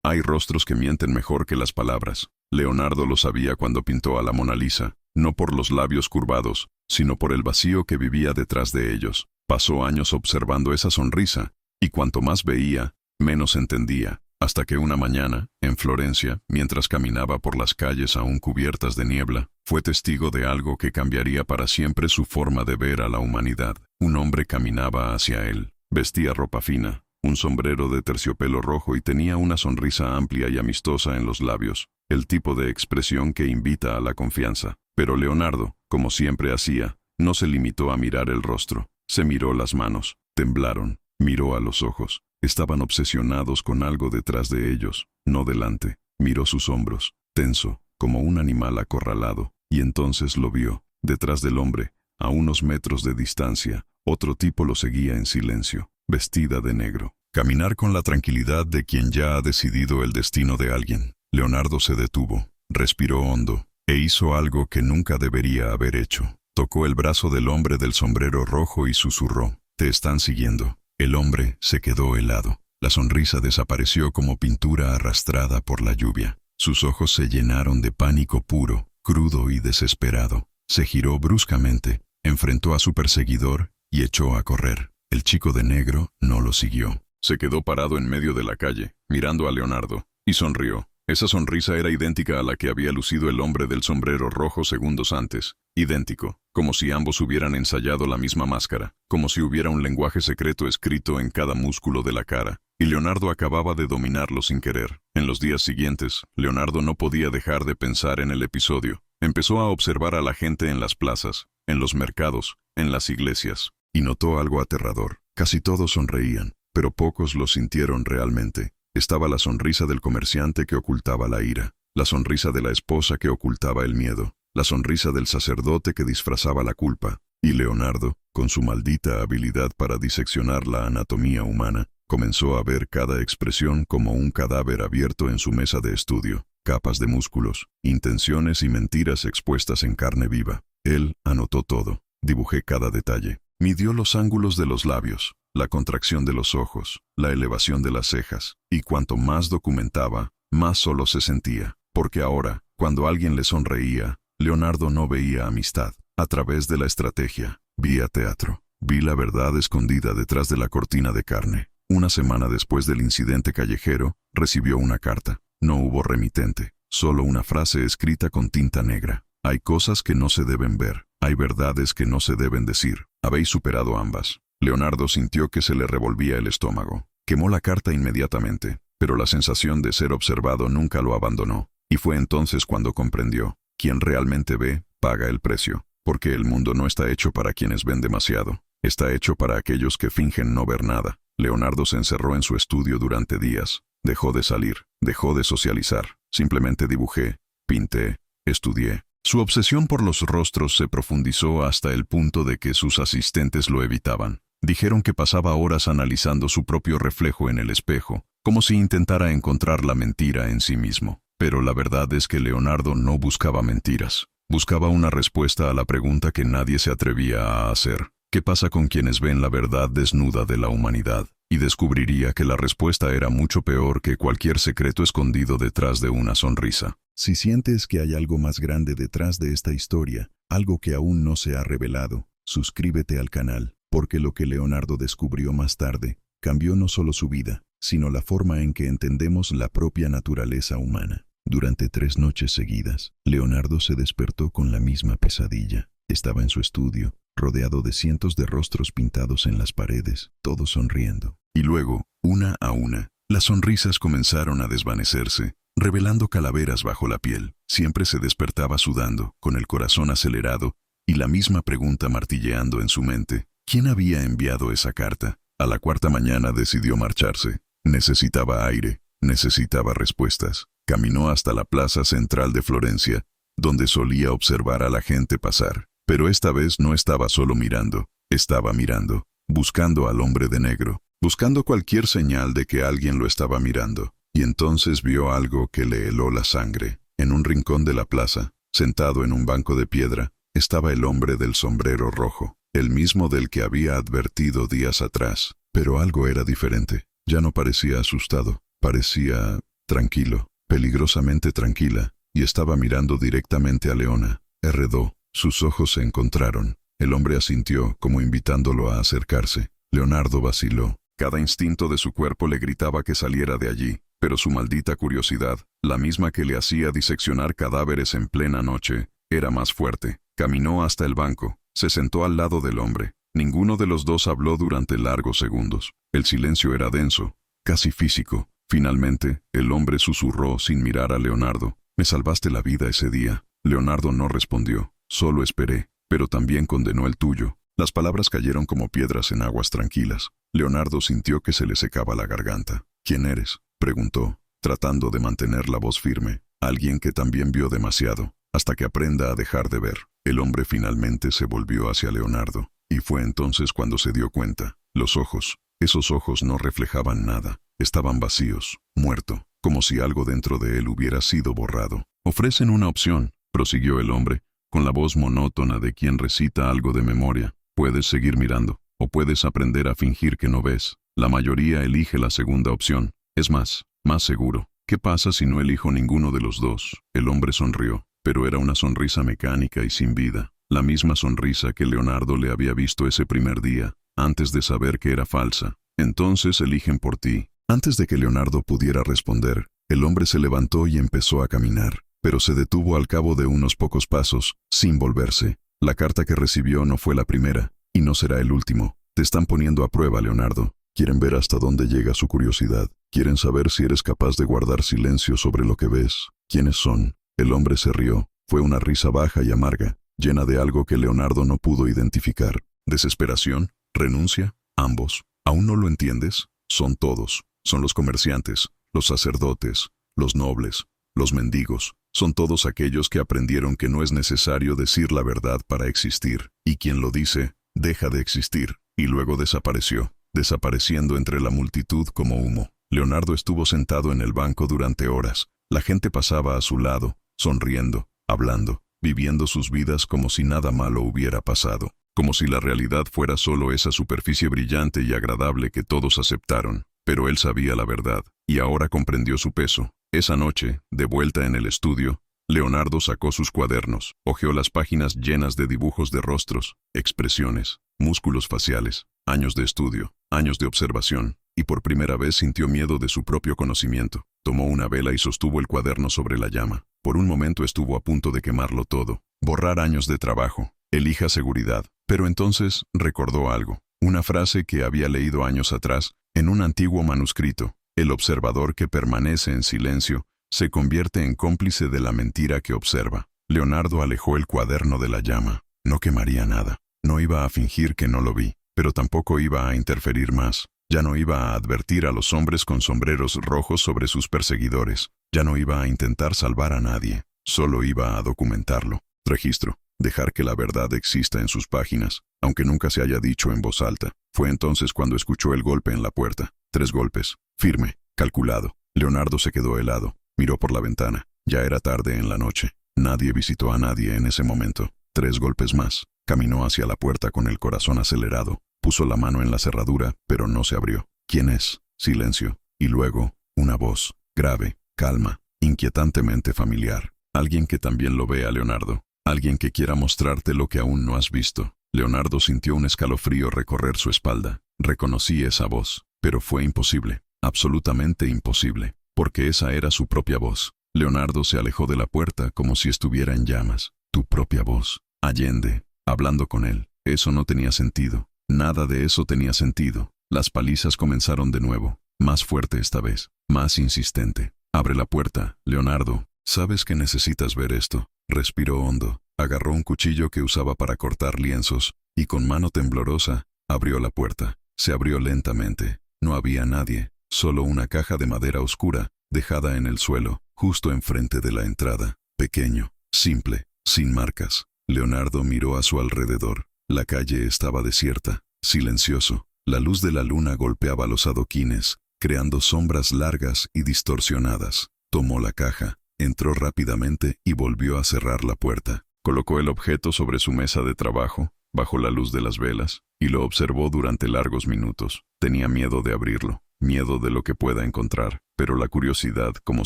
Hay rostros que mienten mejor que las palabras. Leonardo lo sabía cuando pintó a la Mona Lisa, no por los labios curvados, sino por el vacío que vivía detrás de ellos. Pasó años observando esa sonrisa, y cuanto más veía, menos entendía, hasta que una mañana, en Florencia, mientras caminaba por las calles aún cubiertas de niebla, fue testigo de algo que cambiaría para siempre su forma de ver a la humanidad. Un hombre caminaba hacia él. Vestía ropa fina, un sombrero de terciopelo rojo y tenía una sonrisa amplia y amistosa en los labios, el tipo de expresión que invita a la confianza. Pero Leonardo, como siempre hacía, no se limitó a mirar el rostro. Se miró las manos, temblaron, miró a los ojos. Estaban obsesionados con algo detrás de ellos, no delante. Miró sus hombros, tenso, como un animal acorralado, y entonces lo vio. Detrás del hombre, a unos metros de distancia, otro tipo lo seguía en silencio, vestida de negro. Caminar con la tranquilidad de quien ya ha decidido el destino de alguien. Leonardo se detuvo, respiró hondo, e hizo algo que nunca debería haber hecho. Tocó el brazo del hombre del sombrero rojo y susurró: «Te están siguiendo». El hombre se quedó helado. La sonrisa desapareció como pintura arrastrada por la lluvia. Sus ojos se llenaron de pánico puro, crudo y desesperado. Se giró bruscamente, enfrentó a su perseguidor y echó a correr. El chico de negro no lo siguió. Se quedó parado en medio de la calle, mirando a Leonardo, y sonrió. Esa sonrisa era idéntica a la que había lucido el hombre del sombrero rojo segundos antes. Idéntico, como si ambos hubieran ensayado la misma máscara, como si hubiera un lenguaje secreto escrito en cada músculo de la cara, y Leonardo acababa de dominarlo sin querer. En los días siguientes, Leonardo no podía dejar de pensar en el episodio. Empezó a observar a la gente en las plazas, en los mercados, en las iglesias, y notó algo aterrador. Casi todos sonreían, pero pocos lo sintieron realmente. Estaba la sonrisa del comerciante que ocultaba la ira, la sonrisa de la esposa que ocultaba el miedo, la sonrisa del sacerdote que disfrazaba la culpa, y Leonardo, con su maldita habilidad para diseccionar la anatomía humana, comenzó a ver cada expresión como un cadáver abierto en su mesa de estudio, capas de músculos, intenciones y mentiras expuestas en carne viva. Él anotó todo, dibujé cada detalle, midió los ángulos de los labios, la contracción de los ojos, la elevación de las cejas, y cuanto más documentaba, más solo se sentía, porque ahora, cuando alguien le sonreía, Leonardo no veía amistad. A través de la estrategia, vía teatro. Vi la verdad escondida detrás de la cortina de carne. Una semana después del incidente callejero, recibió una carta. No hubo remitente, solo una frase escrita con tinta negra. Hay cosas que no se deben ver, hay verdades que no se deben decir. Habéis superado ambas. Leonardo sintió que se le revolvía el estómago. Quemó la carta inmediatamente, pero la sensación de ser observado nunca lo abandonó. Y fue entonces cuando comprendió. Quien realmente ve, paga el precio, porque el mundo no está hecho para quienes ven demasiado. Está hecho para aquellos que fingen no ver nada. Leonardo se encerró en su estudio durante días. Dejó de salir, dejó de socializar. Simplemente dibujé, pinté, estudié. Su obsesión por los rostros se profundizó hasta el punto de que sus asistentes lo evitaban. Dijeron que pasaba horas analizando su propio reflejo en el espejo, como si intentara encontrar la mentira en sí mismo. Pero la verdad es que Leonardo no buscaba mentiras. Buscaba una respuesta a la pregunta que nadie se atrevía a hacer. ¿Qué pasa con quienes ven la verdad desnuda de la humanidad? Y descubriría que la respuesta era mucho peor que cualquier secreto escondido detrás de una sonrisa. Si sientes que hay algo más grande detrás de esta historia, algo que aún no se ha revelado, suscríbete al canal, porque lo que Leonardo descubrió más tarde cambió no solo su vida, sino la forma en que entendemos la propia naturaleza humana. Durante 3 noches seguidas, Leonardo se despertó con la misma pesadilla. Estaba en su estudio, rodeado de cientos de rostros pintados en las paredes, todos sonriendo. Y luego, una a una, las sonrisas comenzaron a desvanecerse, revelando calaveras bajo la piel. Siempre se despertaba sudando, con el corazón acelerado, y la misma pregunta martilleando en su mente. ¿Quién había enviado esa carta? A la 4ª mañana decidió marcharse. Necesitaba aire, necesitaba respuestas. Caminó hasta la plaza central de Florencia, donde solía observar a la gente pasar. Pero esta vez no estaba solo mirando, estaba mirando, buscando al hombre de negro, buscando cualquier señal de que alguien lo estaba mirando. Y entonces vio algo que le heló la sangre. En un rincón de la plaza, sentado en un banco de piedra, estaba el hombre del sombrero rojo, el mismo del que había advertido días atrás. Pero algo era diferente. Ya no parecía asustado, parecía tranquilo, peligrosamente tranquila, y estaba mirando directamente a Leona. R2. Sus ojos se encontraron. El hombre asintió, como invitándolo a acercarse. Leonardo vaciló. Cada instinto de su cuerpo le gritaba que saliera de allí, pero su maldita curiosidad, la misma que le hacía diseccionar cadáveres en plena noche, era más fuerte. Caminó hasta el banco, se sentó al lado del hombre. Ninguno de los dos habló durante largos segundos. El silencio era denso, casi físico. Finalmente, el hombre susurró sin mirar a Leonardo. «Me salvaste la vida ese día». Leonardo no respondió. «Solo esperé, pero también condenó el tuyo». Las palabras cayeron como piedras en aguas tranquilas. Leonardo sintió que se le secaba la garganta. «¿Quién eres?», preguntó, tratando de mantener la voz firme. «Alguien que también vio demasiado, hasta que aprenda a dejar de ver». El hombre finalmente se volvió hacia Leonardo, y fue entonces cuando se dio cuenta. Los ojos, esos ojos no reflejaban nada. Estaban vacíos, muerto, como si algo dentro de él hubiera sido borrado. «Ofrecen una opción», prosiguió el hombre, con la voz monótona de quien recita algo de memoria. «Puedes seguir mirando, o puedes aprender a fingir que no ves. La mayoría elige la segunda opción. Es más seguro. ¿Qué pasa si no elijo ninguno de los dos?». El hombre sonrió, pero era una sonrisa mecánica y sin vida. La misma sonrisa que Leonardo le había visto ese primer día, antes de saber que era falsa. «Entonces eligen por ti». Antes de que Leonardo pudiera responder, el hombre se levantó y empezó a caminar, pero se detuvo al cabo de unos pocos pasos, sin volverse. La carta que recibió no fue la primera, y no será el último. Te están poniendo a prueba, Leonardo. Quieren ver hasta dónde llega su curiosidad. Quieren saber si eres capaz de guardar silencio sobre lo que ves. ¿Quiénes son? El hombre se rió. Fue una risa baja y amarga, llena de algo que Leonardo no pudo identificar. ¿Desesperación? ¿Renuncia? Ambos. ¿Aún no lo entiendes? Son todos. Son los comerciantes, los sacerdotes, los nobles, los mendigos. Son todos aquellos que aprendieron que no es necesario decir la verdad para existir. Y quien lo dice, deja de existir. Y luego desapareció, desapareciendo entre la multitud como humo. Leonardo estuvo sentado en el banco durante horas. La gente pasaba a su lado, sonriendo, hablando, viviendo sus vidas como si nada malo hubiera pasado. Como si la realidad fuera solo esa superficie brillante y agradable que todos aceptaron. Pero él sabía la verdad, y ahora comprendió su peso. Esa noche, de vuelta en el estudio, Leonardo sacó sus cuadernos, hojeó las páginas llenas de dibujos de rostros, expresiones, músculos faciales, años de estudio, años de observación, y por primera vez sintió miedo de su propio conocimiento. Tomó una vela y sostuvo el cuaderno sobre la llama. Por un momento estuvo a punto de quemarlo todo, borrar años de trabajo. Elija seguridad. Pero entonces recordó algo, una frase que había leído años atrás, en un antiguo manuscrito. El observador que permanece en silencio se convierte en cómplice de la mentira que observa. Leonardo alejó el cuaderno de la llama. No quemaría nada. No iba a fingir que no lo vi, pero tampoco iba a interferir más. Ya no iba a advertir a los hombres con sombreros rojos sobre sus perseguidores. Ya no iba a intentar salvar a nadie. Solo iba a documentarlo. Registro. Dejar que la verdad exista en sus páginas, aunque nunca se haya dicho en voz alta. Fue entonces cuando escuchó el golpe en la puerta. 3 golpes. Firme, calculado. Leonardo se quedó helado. Miró por la ventana. Ya era tarde en la noche. Nadie visitó a nadie en ese momento. 3 golpes más. Caminó hacia la puerta con el corazón acelerado. Puso la mano en la cerradura, pero no se abrió. ¿Quién es? Silencio. Y luego, una voz, grave, calma, inquietantemente familiar. Alguien que también lo ve a Leonardo. Alguien que quiera mostrarte lo que aún no has visto. Leonardo sintió un escalofrío recorrer su espalda. Reconocí esa voz, pero fue imposible, absolutamente imposible, porque esa era su propia voz. Leonardo se alejó de la puerta como si estuviera en llamas. Tu propia voz, Allende, hablando con él. Eso no tenía sentido. Nada de eso tenía sentido. Las palizas comenzaron de nuevo, más fuerte esta vez, más insistente. Abre la puerta, Leonardo. Sabes que necesitas ver esto. Respiró hondo, agarró un cuchillo que usaba para cortar lienzos, y con mano temblorosa, abrió la puerta. Se abrió lentamente. No había nadie, solo una caja de madera oscura, dejada en el suelo, justo enfrente de la entrada. Pequeño, simple, sin marcas. Leonardo miró a su alrededor. La calle estaba desierta, silencioso. La luz de la luna golpeaba los adoquines, creando sombras largas y distorsionadas. Tomó la caja. Entró rápidamente y volvió a cerrar la puerta. Colocó el objeto sobre su mesa de trabajo, bajo la luz de las velas, y lo observó durante largos minutos. Tenía miedo de abrirlo. miedo de lo que pueda encontrar, pero la curiosidad, como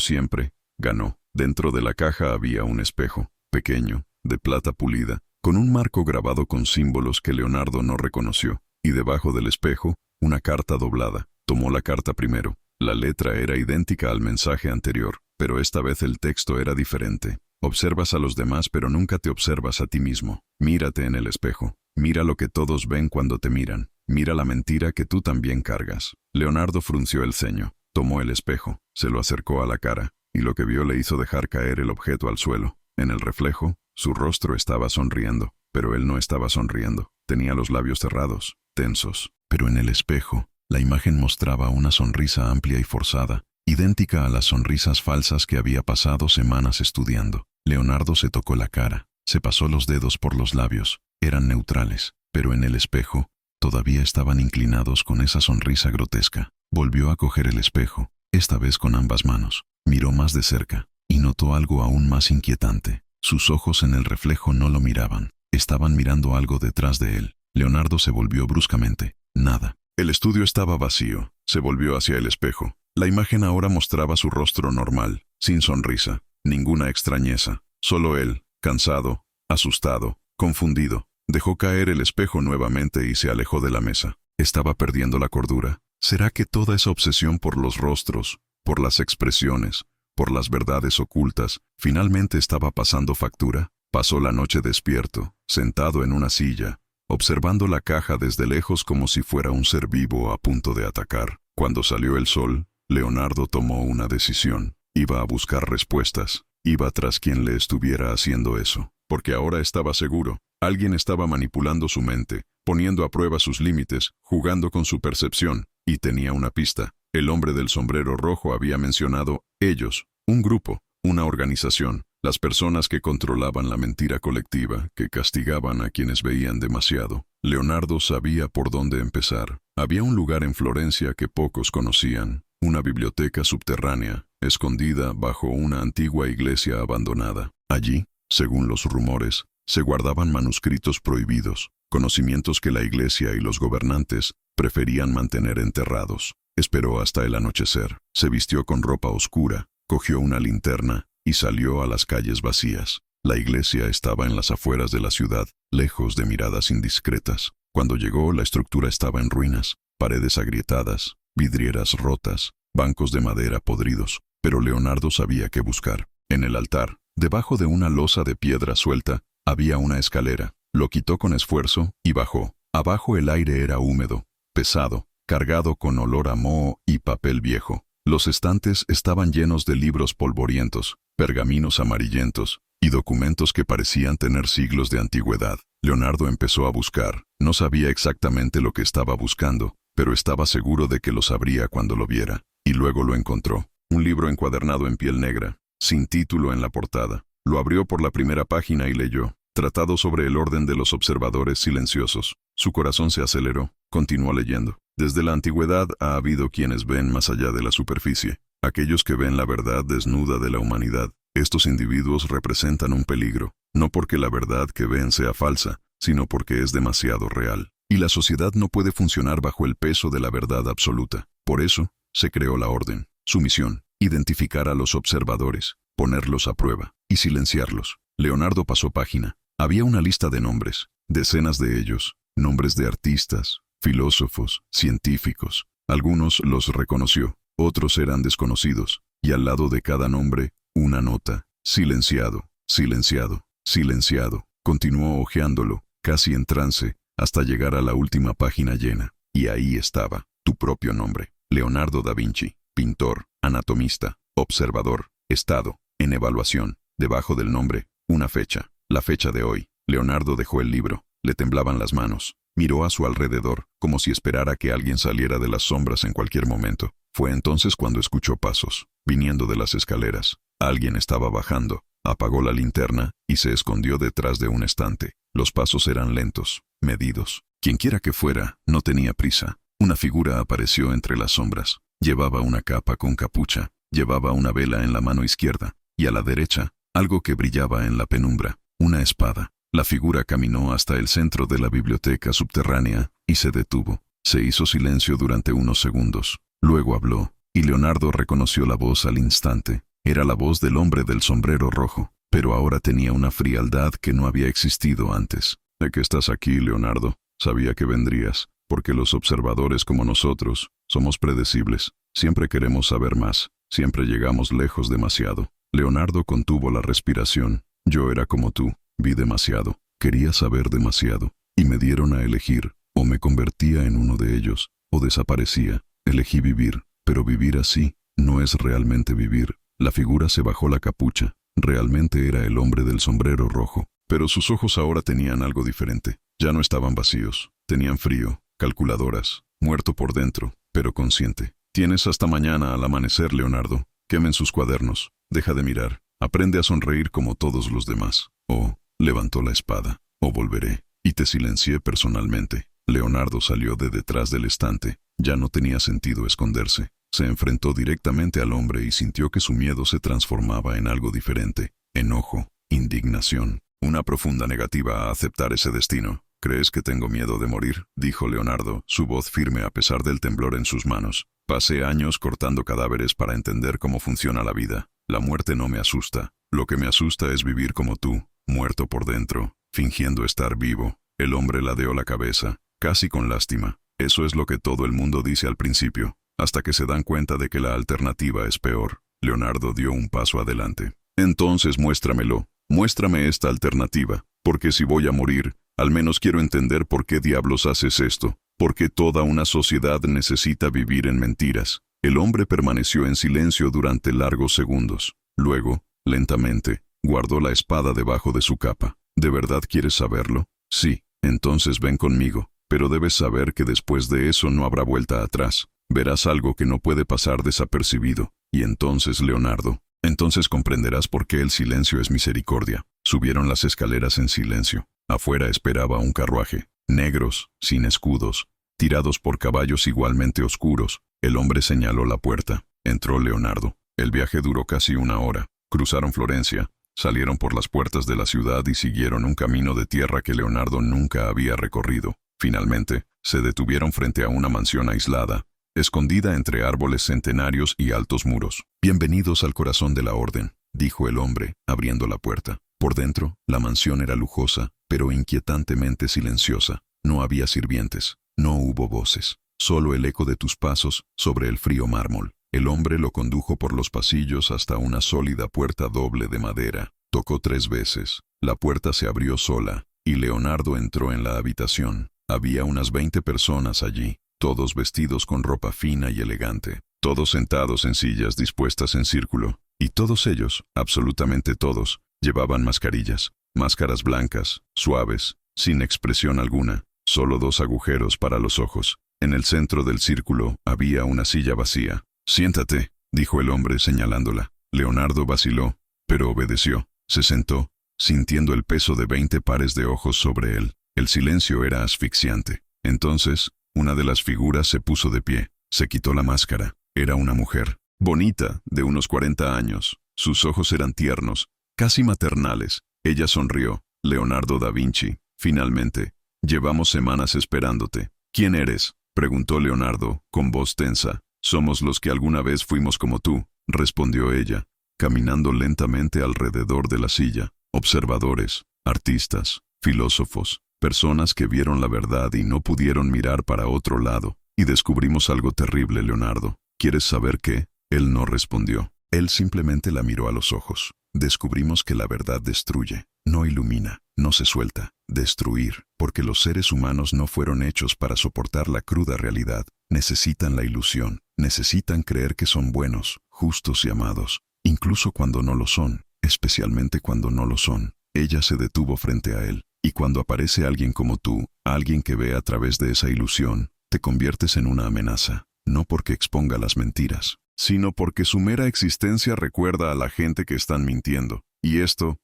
siempre, ganó. Dentro de la caja había un espejo, pequeño, de plata pulida, con un marco grabado con símbolos que Leonardo no reconoció, y debajo del espejo, una carta doblada. Tomó la carta primero. La letra era idéntica al mensaje anterior, pero esta vez el texto era diferente. Observas a los demás, pero nunca te observas a ti mismo. Mírate en el espejo. Mira lo que todos ven cuando te miran. Mira la mentira que tú también cargas. Leonardo frunció el ceño. Tomó el espejo, se lo acercó a la cara, y lo que vio le hizo dejar caer el objeto al suelo. En el reflejo, su rostro estaba sonriendo, pero él no estaba sonriendo. Tenía los labios cerrados, tensos. Pero en el espejo, la imagen mostraba una sonrisa amplia y forzada, idéntica a las sonrisas falsas que había pasado semanas estudiando. Leonardo se tocó la cara, se pasó los dedos por los labios. Eran neutrales, pero en el espejo, todavía estaban inclinados con esa sonrisa grotesca. Volvió a coger el espejo, esta vez con ambas manos. Miró más de cerca, y notó algo aún más inquietante. Sus ojos en el reflejo no lo miraban, estaban mirando algo detrás de él. Leonardo se volvió bruscamente. Nada. El estudio estaba vacío. Se volvió hacia el espejo. La imagen ahora mostraba su rostro normal, sin sonrisa, ninguna extrañeza. Solo él, cansado, asustado, confundido. Dejó caer el espejo nuevamente y se alejó de la mesa. Estaba perdiendo la cordura. ¿Será que toda esa obsesión por los rostros, por las expresiones, por las verdades ocultas, finalmente estaba pasando factura? Pasó la noche despierto, sentado en una silla, observando la caja desde lejos como si fuera un ser vivo a punto de atacar. Cuando salió el sol, Leonardo tomó una decisión. Iba a buscar respuestas. Iba tras quien le estuviera haciendo eso. Porque ahora estaba seguro. Alguien estaba manipulando su mente, poniendo a prueba sus límites, jugando con su percepción. Y tenía una pista. El hombre del sombrero rojo había mencionado ellos, un grupo, una organización, las personas que controlaban la mentira colectiva, que castigaban a quienes veían demasiado. Leonardo sabía por dónde empezar. Había un lugar en Florencia que pocos conocían, una biblioteca subterránea, escondida bajo una antigua iglesia abandonada. Allí, según los rumores, se guardaban manuscritos prohibidos, conocimientos que la iglesia y los gobernantes preferían mantener enterrados. Esperó hasta el anochecer, se vistió con ropa oscura, cogió una linterna y salió a las calles vacías. La iglesia estaba en las afueras de la ciudad, lejos de miradas indiscretas. Cuando llegó, la estructura estaba en ruinas, paredes agrietadas, vidrieras rotas, bancos de madera podridos. Pero Leonardo sabía qué buscar. En el altar, debajo de una losa de piedra suelta, había una escalera. Lo quitó con esfuerzo y bajó. Abajo el aire era húmedo, pesado, cargado con olor a moho y papel viejo. Los estantes estaban llenos de libros polvorientos, pergaminos amarillentos y documentos que parecían tener siglos de antigüedad. Leonardo empezó a buscar. No sabía exactamente lo que estaba buscando, pero estaba seguro de que lo sabría cuando lo viera. Y luego lo encontró. Un libro encuadernado en piel negra, sin título en la portada. Lo abrió por la primera página y leyó. Tratado sobre el orden de los observadores silenciosos. Su corazón se aceleró. Continuó leyendo. Desde la antigüedad ha habido quienes ven más allá de la superficie. Aquellos que ven la verdad desnuda de la humanidad. Estos individuos representan un peligro, no porque la verdad que ven sea falsa, sino porque es demasiado real. Y la sociedad no puede funcionar bajo el peso de la verdad absoluta. Por eso, se creó la orden. Su misión, identificar a los observadores, ponerlos a prueba y silenciarlos. Leonardo pasó página. Había una lista de nombres, decenas de ellos, nombres de artistas, filósofos, científicos. Algunos los reconoció, otros eran desconocidos, y al lado de cada nombre, una nota: silenciado, silenciado, silenciado. Continuó hojeándolo, casi en trance, hasta llegar a la última página llena. Y ahí estaba, tu propio nombre. Leonardo da Vinci, pintor, anatomista, observador, estado, en evaluación. Debajo del nombre, una fecha, la fecha de hoy. Leonardo dejó el libro, le temblaban las manos. Miró a su alrededor, como si esperara que alguien saliera de las sombras en cualquier momento. Fue entonces cuando escuchó pasos, viniendo de las escaleras. Alguien estaba bajando. Apagó la linterna y se escondió detrás de un estante. Los pasos eran lentos, medidos. Quienquiera que fuera, no tenía prisa. Una figura apareció entre las sombras. Llevaba una capa con capucha, llevaba una vela en la mano izquierda, y a la derecha, algo que brillaba en la penumbra, una espada. La figura caminó hasta el centro de la biblioteca subterránea y se detuvo. Se hizo silencio durante unos segundos. Luego habló, y Leonardo reconoció la voz al instante. Era la voz del hombre del sombrero rojo, pero ahora tenía una frialdad que no había existido antes. ¿De qué estás aquí, Leonardo? Sabía que vendrías, porque los observadores como nosotros somos predecibles. Siempre queremos saber más, siempre llegamos lejos demasiado. Leonardo contuvo la respiración. Yo era como tú, vi demasiado, quería saber demasiado, y me dieron a elegir, o me convertía en uno de ellos, o desaparecía. Elegí vivir, pero vivir así no es realmente vivir. La figura se bajó la capucha. Realmente era el hombre del sombrero rojo, pero sus ojos ahora tenían algo diferente. Ya no estaban vacíos, tenían frío, calculadoras, muerto por dentro, pero consciente. Tienes hasta mañana al amanecer, Leonardo. Quemen sus cuadernos, deja de mirar, aprende a sonreír como todos los demás. O, levantó la espada, o volveré, y te silencié personalmente. Leonardo salió de detrás del estante. Ya no tenía sentido esconderse. Se enfrentó directamente al hombre y sintió que su miedo se transformaba en algo diferente. Enojo, indignación, una profunda negativa a aceptar ese destino. ¿Crees que tengo miedo de morir?, dijo Leonardo, su voz firme a pesar del temblor en sus manos. Pasé años cortando cadáveres para entender cómo funciona la vida. La muerte no me asusta. Lo que me asusta es vivir como tú, muerto por dentro, fingiendo estar vivo. El hombre ladeó la cabeza, casi con lástima. Eso es lo que todo el mundo dice al principio, hasta que se dan cuenta de que la alternativa es peor. Leonardo dio un paso adelante. Entonces muéstramelo, muéstrame esta alternativa, porque si voy a morir, al menos quiero entender por qué diablos haces esto, porque toda una sociedad necesita vivir en mentiras. El hombre permaneció en silencio durante largos segundos. Luego, lentamente, guardó la espada debajo de su capa. ¿De verdad quieres saberlo? Sí, entonces ven conmigo, pero debes saber que después de eso no habrá vuelta atrás. Verás algo que no puede pasar desapercibido. Y entonces, Leonardo, entonces comprenderás por qué el silencio es misericordia. Subieron las escaleras en silencio. Afuera esperaba un carruaje. Negros, sin escudos, tirados por caballos igualmente oscuros. El hombre señaló la puerta. Entró Leonardo. El viaje duró casi 1 hora. Cruzaron Florencia, salieron por las puertas de la ciudad y siguieron un camino de tierra que Leonardo nunca había recorrido. Finalmente, se detuvieron frente a una mansión aislada, escondida entre árboles centenarios y altos muros. «Bienvenidos al corazón de la orden», dijo el hombre, abriendo la puerta. Por dentro, la mansión era lujosa, pero inquietantemente silenciosa. No había sirvientes, no hubo voces, solo el eco de tus pasos sobre el frío mármol. El hombre lo condujo por los pasillos hasta una sólida puerta doble de madera. Tocó 3 veces. La puerta se abrió sola, y Leonardo entró en la habitación. Había unas 20 personas allí, todos vestidos con ropa fina y elegante, todos sentados en sillas dispuestas en círculo, y todos ellos, absolutamente todos, llevaban mascarillas, máscaras blancas, suaves, sin expresión alguna, solo 2 agujeros para los ojos. En el centro del círculo había una silla vacía. «Siéntate», dijo el hombre señalándola. Leonardo vaciló, pero obedeció. Se sentó, sintiendo el peso de 20 pares de ojos sobre él. El silencio era asfixiante. Entonces, una de las figuras se puso de pie. Se quitó la máscara. Era una mujer, bonita, de unos 40 años. Sus ojos eran tiernos, casi maternales. Ella sonrió. «Leonardo da Vinci, finalmente. Llevamos semanas esperándote». «¿Quién eres?», preguntó Leonardo, con voz tensa. «Somos los que alguna vez fuimos como tú», respondió ella, caminando lentamente alrededor de la silla. «Observadores, artistas, filósofos, personas que vieron la verdad y no pudieron mirar para otro lado. Y descubrimos algo terrible, Leonardo. ¿Quieres saber qué?». Él no respondió. Él simplemente la miró a los ojos. «Descubrimos que la verdad destruye, no ilumina, no se suelta. Destruir, porque los seres humanos no fueron hechos para soportar la cruda realidad. Necesitan la ilusión, necesitan creer que son buenos, justos y amados, incluso cuando no lo son, especialmente cuando no lo son». Ella se detuvo frente a él. «Y cuando aparece alguien como tú, alguien que ve a través de esa ilusión, te conviertes en una amenaza, no porque exponga las mentiras, sino porque su mera existencia recuerda a la gente que están mintiendo. Y esto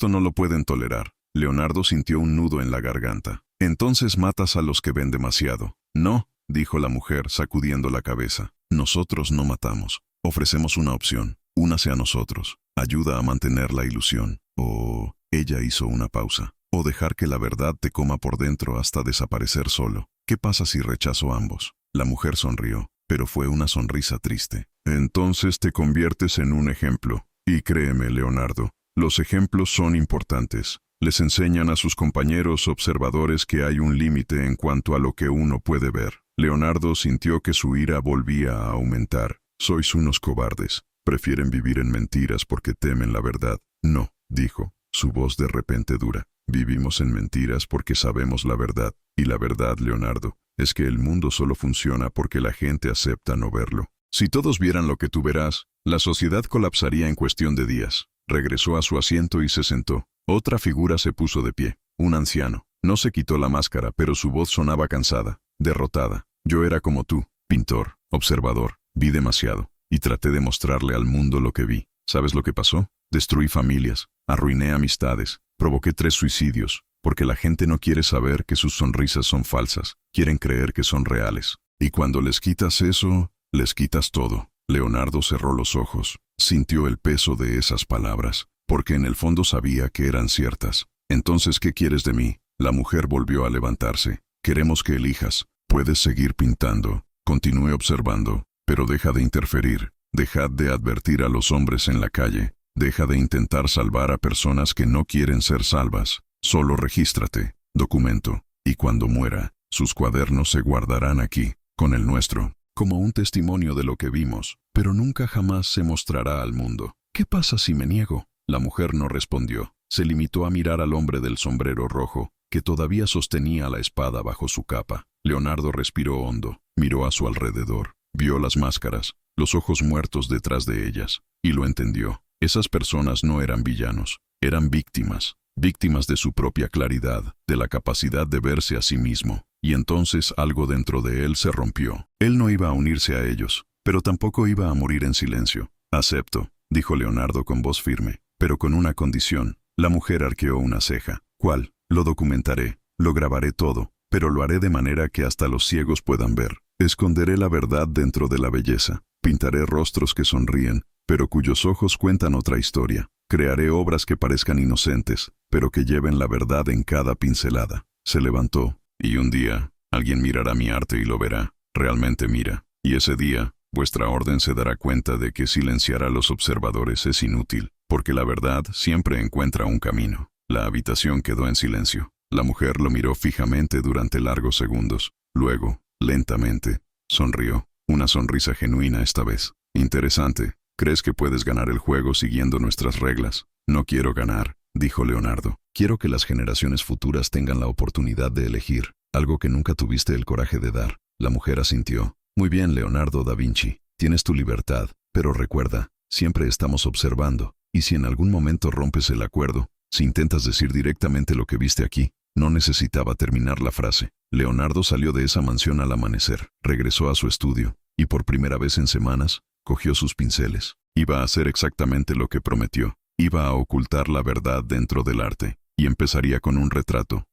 no lo pueden tolerar». Leonardo sintió un nudo en la garganta. «Entonces matas a los que ven demasiado». «No», dijo la mujer, sacudiendo la cabeza. «Nosotros no matamos. Ofrecemos una opción. Únase a nosotros. Ayuda a mantener la ilusión. O...». Ella hizo una pausa. «O dejar que la verdad te coma por dentro hasta desaparecer solo. ¿Qué pasa si rechazo ambos?». La mujer sonrió. pero fue una sonrisa triste. Entonces te conviertes en un ejemplo. Y créeme, Leonardo, los ejemplos son importantes. Les enseñan a sus compañeros observadores que hay un límite en cuanto a lo que uno puede ver. Leonardo sintió que su ira volvía a aumentar. Sois unos cobardes. Prefieren vivir en mentiras porque temen la verdad. No, dijo, su voz de repente dura. Vivimos en mentiras porque sabemos la verdad. Y la verdad, Leonardo, es que el mundo solo funciona porque la gente acepta no verlo. Si todos vieran lo que tú verás, la sociedad colapsaría en cuestión de días. Regresó a su asiento y se sentó. Otra figura se puso de pie, un anciano. No se quitó la máscara, pero su voz sonaba cansada, derrotada. Yo era como tú, pintor, observador. Vi demasiado, y traté de mostrarle al mundo lo que vi. ¿Sabes lo que pasó? Destruí familias, arruiné amistades, provoqué 3 suicidios, porque la gente no quiere saber que sus sonrisas son falsas, quieren creer que son reales. Y cuando les quitas eso, les quitas todo. Leonardo cerró los ojos, sintió el peso de esas palabras, porque en el fondo sabía que eran ciertas. Entonces, ¿qué quieres de mí? La mujer volvió a levantarse. Queremos que elijas. Puedes seguir pintando. Continúe observando, pero deja de interferir. Dejad de advertir a los hombres en la calle. Deja de intentar salvar a personas que no quieren ser salvas. Solo regístrate, documento, y cuando muera, sus cuadernos se guardarán aquí, con el nuestro, como un testimonio de lo que vimos, pero nunca jamás se mostrará al mundo. ¿Qué pasa si me niego? La mujer no respondió. Se limitó a mirar al hombre del sombrero rojo, que todavía sostenía la espada bajo su capa. Leonardo respiró hondo, miró a su alrededor, vio las máscaras, los ojos muertos detrás de ellas, y lo entendió. Esas personas no eran villanos, eran víctimas. Víctimas de su propia claridad, de la capacidad de verse a sí mismo. Y entonces algo dentro de él se rompió. Él no iba a unirse a ellos, pero tampoco iba a morir en silencio. Acepto, dijo Leonardo con voz firme, pero con una condición. La mujer arqueó una ceja. ¿Cuál? Lo documentaré, lo grabaré todo, pero lo haré de manera que hasta los ciegos puedan ver. Esconderé la verdad dentro de la belleza. Pintaré rostros que sonríen, pero cuyos ojos cuentan otra historia. Crearé obras que parezcan inocentes, pero que lleven la verdad en cada pincelada. Se levantó, y un día, alguien mirará mi arte y lo verá. Realmente mira. Y ese día, vuestra orden se dará cuenta de que silenciar a los observadores es inútil, porque la verdad siempre encuentra un camino. La habitación quedó en silencio. La mujer lo miró fijamente durante largos segundos. Luego, lentamente, sonrió. Una sonrisa genuina esta vez. Interesante. ¿Crees que puedes ganar el juego siguiendo nuestras reglas? No quiero ganar, dijo Leonardo. Quiero que las generaciones futuras tengan la oportunidad de elegir, algo que nunca tuviste el coraje de dar. La mujer asintió. Muy bien, Leonardo da Vinci. Tienes tu libertad, pero recuerda, siempre estamos observando, y si en algún momento rompes el acuerdo, si intentas decir directamente lo que viste aquí, no necesitaba terminar la frase. Leonardo salió de esa mansión al amanecer, regresó a su estudio, y por primera vez en semanas, cogió sus pinceles. Iba a hacer exactamente lo que prometió. Iba a ocultar la verdad dentro del arte, y empezaría con un retrato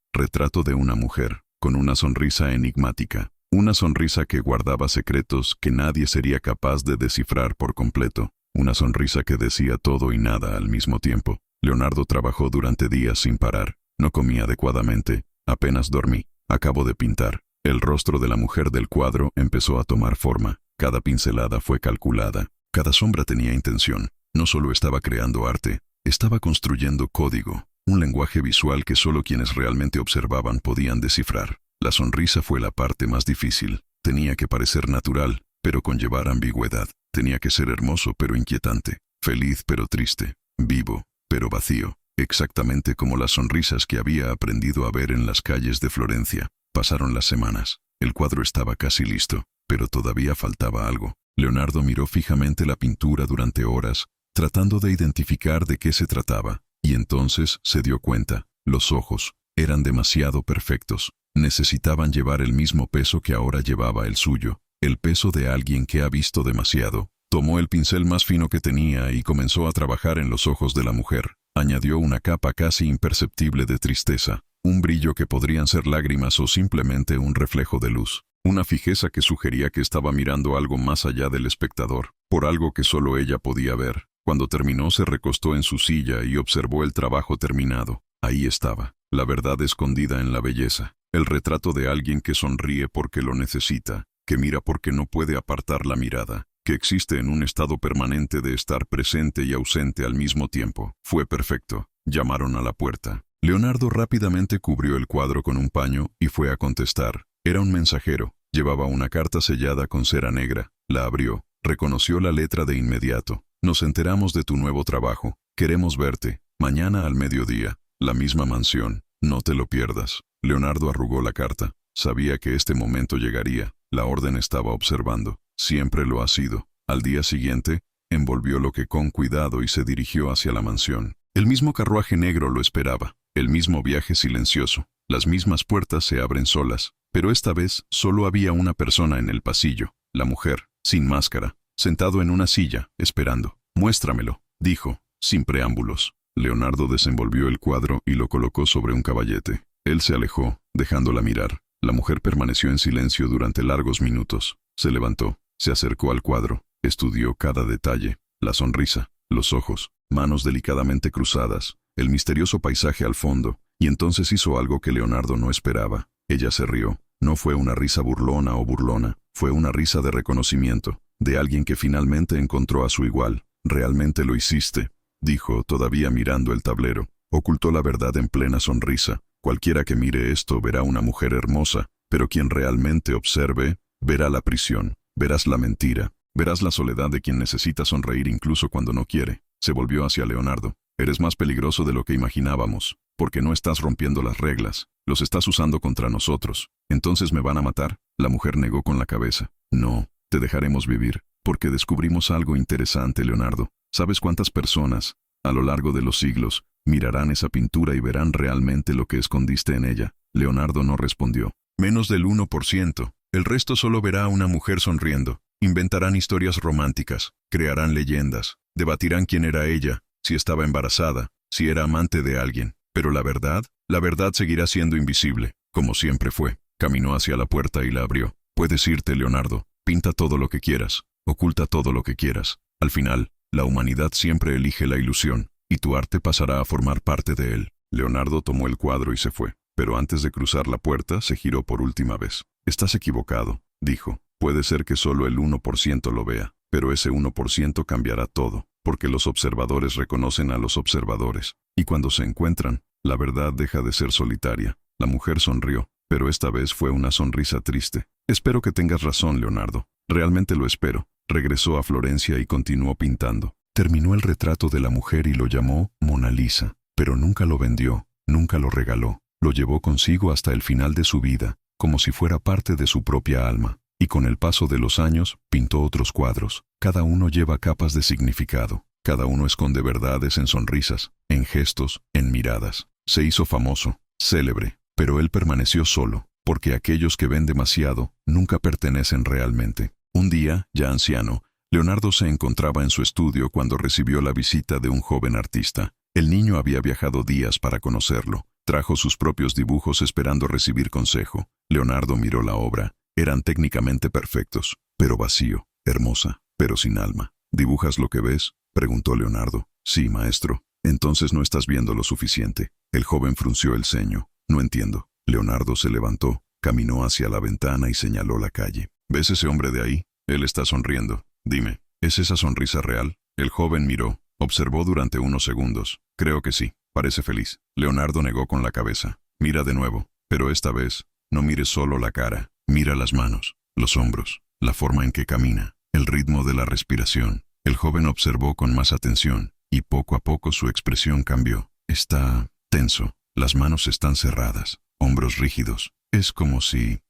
de una mujer, con una sonrisa enigmática, una sonrisa que guardaba secretos que nadie sería capaz de descifrar por completo, una sonrisa que decía todo y nada al mismo tiempo. Leonardo trabajó durante días sin parar, no comía adecuadamente, apenas dormí. Acabó de pintar. El rostro de la mujer del cuadro empezó a tomar forma. Cada pincelada fue calculada. Cada sombra tenía intención. No solo estaba creando arte, estaba construyendo código, un lenguaje visual que solo quienes realmente observaban podían descifrar. La sonrisa fue la parte más difícil. Tenía que parecer natural, pero conllevar ambigüedad. Tenía que ser hermoso pero inquietante, feliz pero triste, vivo pero vacío, exactamente como las sonrisas que había aprendido a ver en las calles de Florencia. Pasaron las semanas. El cuadro estaba casi listo, pero todavía faltaba algo. Leonardo miró fijamente la pintura durante horas, tratando de identificar de qué se trataba, y entonces se dio cuenta. Los ojos eran demasiado perfectos. Necesitaban llevar el mismo peso que ahora llevaba el suyo, el peso de alguien que ha visto demasiado. Tomó el pincel más fino que tenía y comenzó a trabajar en los ojos de la mujer. Añadió una capa casi imperceptible de tristeza, un brillo que podrían ser lágrimas o simplemente un reflejo de luz. Una fijeza que sugería que estaba mirando algo más allá del espectador, por algo que solo ella podía ver. Cuando terminó se recostó en su silla y observó el trabajo terminado. Ahí estaba, la verdad escondida en la belleza, el retrato de alguien que sonríe porque lo necesita, que mira porque no puede apartar la mirada, que existe en un estado permanente de estar presente y ausente al mismo tiempo. Fue perfecto. Llamaron a la puerta. Leonardo rápidamente cubrió el cuadro con un paño y fue a contestar. Era un mensajero. Llevaba una carta sellada con cera negra. La abrió. Reconoció la letra de inmediato. Nos enteramos de tu nuevo trabajo. Queremos verte. Mañana al mediodía. La misma mansión. No te lo pierdas. Leonardo arrugó la carta. Sabía que este momento llegaría. La orden estaba observando. Siempre lo ha sido. Al día siguiente, envolvió lo que con cuidado y se dirigió hacia la mansión. El mismo carruaje negro lo esperaba. El mismo viaje silencioso. Las mismas puertas se abren solas. Pero esta vez solo había una persona en el pasillo. La mujer, sin máscara, sentado en una silla, esperando. Muéstramelo, dijo, sin preámbulos. Leonardo desenvolvió el cuadro y lo colocó sobre un caballete. Él se alejó, dejándola mirar. La mujer permaneció en silencio durante largos minutos. Se levantó, se acercó al cuadro, estudió cada detalle, la sonrisa, los ojos, manos delicadamente cruzadas, el misterioso paisaje al fondo, y entonces hizo algo que Leonardo no esperaba. Ella se rió. No fue una risa burlona o burlona, fue una risa de reconocimiento, de alguien que finalmente encontró a su igual. «Realmente lo hiciste», dijo, todavía mirando el tablero. Ocultó la verdad en plena sonrisa. Cualquiera que mire esto verá una mujer hermosa, pero quien realmente observe, verá la prisión, verás la mentira, verás la soledad de quien necesita sonreír incluso cuando no quiere. Se volvió hacia Leonardo. «Eres más peligroso de lo que imaginábamos, porque no estás rompiendo las reglas, los estás usando contra nosotros. ¿Entonces me van a matar?». La mujer negó con la cabeza. «No, te dejaremos vivir, porque descubrimos algo interesante, Leonardo. ¿Sabes cuántas personas, a lo largo de los siglos, mirarán esa pintura y verán realmente lo que escondiste en ella?» Leonardo no respondió. «Menos del 1%. El resto solo verá a una mujer sonriendo. Inventarán historias románticas, crearán leyendas, debatirán quién era ella, si estaba embarazada, si era amante de alguien. Pero la verdad seguirá siendo invisible, como siempre fue». Caminó hacia la puerta y la abrió. «Puedes irte, Leonardo. Pinta todo lo que quieras. Oculta todo lo que quieras. Al final, la humanidad siempre elige la ilusión, y tu arte pasará a formar parte de él». Leonardo tomó el cuadro y se fue. Pero antes de cruzar la puerta, se giró por última vez. «Estás equivocado», dijo. «Puede ser que solo el 1% lo vea, pero ese 1% cambiará todo, porque los observadores reconocen a los observadores. Y cuando se encuentran, la verdad deja de ser solitaria». La mujer sonrió, pero esta vez fue una sonrisa triste. «Espero que tengas razón, Leonardo. Realmente lo espero». Regresó a Florencia y continuó pintando. Terminó el retrato de la mujer y lo llamó Mona Lisa, pero nunca lo vendió, nunca lo regaló. Lo llevó consigo hasta el final de su vida, como si fuera parte de su propia alma. Y con el paso de los años, pintó otros cuadros. Cada uno lleva capas de significado. Cada uno esconde verdades en sonrisas, en gestos, en miradas. Se hizo famoso, célebre, pero él permaneció solo, porque aquellos que ven demasiado nunca pertenecen realmente. Un día, ya anciano, Leonardo se encontraba en su estudio cuando recibió la visita de un joven artista. El niño había viajado días para conocerlo. Trajo sus propios dibujos esperando recibir consejo. Leonardo miró la obra. Eran técnicamente perfectos, pero vacío, hermosa, pero sin alma. «¿Dibujas lo que ves?», preguntó Leonardo. «Sí, maestro». «Entonces no estás viendo lo suficiente». El joven frunció el ceño. «No entiendo». Leonardo se levantó, caminó hacia la ventana y señaló la calle. «¿Ves ese hombre de ahí? Él está sonriendo. Dime, ¿es esa sonrisa real?». El joven miró, observó durante unos segundos. «Creo que sí. Parece feliz». Leonardo negó con la cabeza. «Mira de nuevo, pero esta vez no mires solo la cara. Mira las manos, los hombros, la forma en que camina, el ritmo de la respiración». El joven observó con más atención, y poco a poco su expresión cambió. «Está tenso, las manos están cerradas, hombros rígidos. Es como si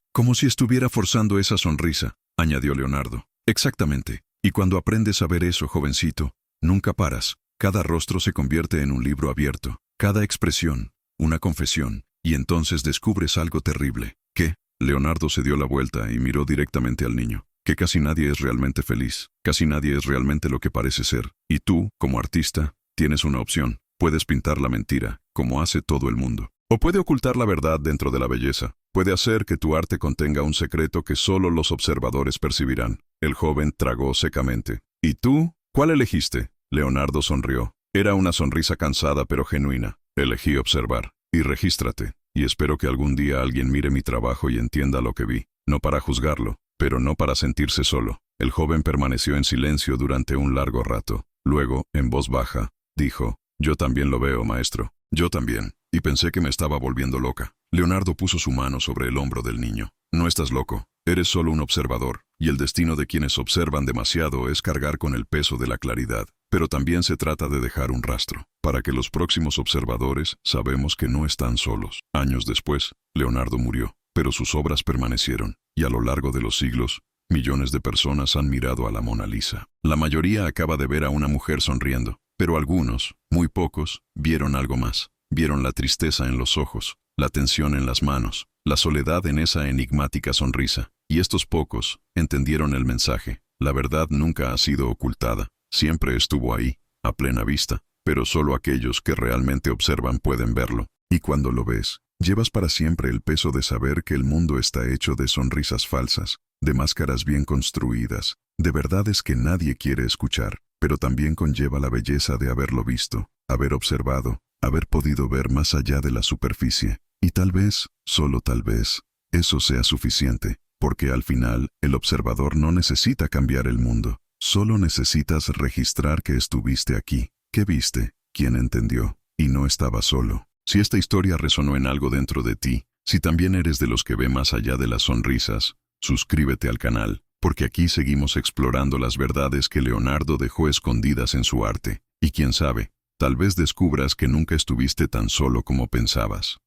estuviera forzando esa sonrisa», añadió Leonardo. «Exactamente. Y cuando aprendes a ver eso, jovencito, nunca paras. Cada rostro se convierte en un libro abierto, cada expresión, una confesión, y entonces descubres algo terrible». «¿Qué?». Leonardo se dio la vuelta y miró directamente al niño. «Que casi nadie es realmente feliz, casi nadie es realmente lo que parece ser. Y tú, como artista, tienes una opción. Puedes pintar la mentira, como hace todo el mundo. O puede ocultar la verdad dentro de la belleza. Puede hacer que tu arte contenga un secreto que solo los observadores percibirán». El joven tragó secamente. «¿Y tú? ¿Cuál elegiste?». Leonardo sonrió. Era una sonrisa cansada pero genuina. «Elegí observar. Y regístrate. Y espero que algún día alguien mire mi trabajo y entienda lo que vi. No para juzgarlo, pero no para sentirse solo. El joven permaneció en silencio durante un largo rato. Luego, en voz baja, dijo: «Yo también lo veo, maestro». «Yo también, y pensé que me estaba volviendo loca». Leonardo puso su mano sobre el hombro del niño. «No estás loco, eres solo un observador, y el destino de quienes observan demasiado es cargar con el peso de la claridad. Pero también se trata de dejar un rastro, para que los próximos observadores sabemos que no están solos». Años después, Leonardo murió, pero sus obras permanecieron, y a lo largo de los siglos, millones de personas han mirado a la Mona Lisa. La mayoría acaba de ver a una mujer sonriendo, pero algunos, muy pocos, vieron algo más. Vieron la tristeza en los ojos, la tensión en las manos, la soledad en esa enigmática sonrisa. Y estos pocos entendieron el mensaje. La verdad nunca ha sido ocultada, siempre estuvo ahí, a plena vista, pero solo aquellos que realmente observan pueden verlo. Y cuando lo ves, llevas para siempre el peso de saber que el mundo está hecho de sonrisas falsas, de máscaras bien construidas, de verdades que nadie quiere escuchar, pero también conlleva la belleza de haberlo visto, haber observado, haber podido ver más allá de la superficie. Y tal vez, solo tal vez, eso sea suficiente, porque al final, el observador no necesita cambiar el mundo, solo necesitas registrar que estuviste aquí, que viste, quién entendió, y no estaba solo. Si esta historia resonó en algo dentro de ti, si también eres de los que ve más allá de las sonrisas, suscríbete al canal, porque aquí seguimos explorando las verdades que Leonardo dejó escondidas en su arte. Y quién sabe, tal vez descubras que nunca estuviste tan solo como pensabas.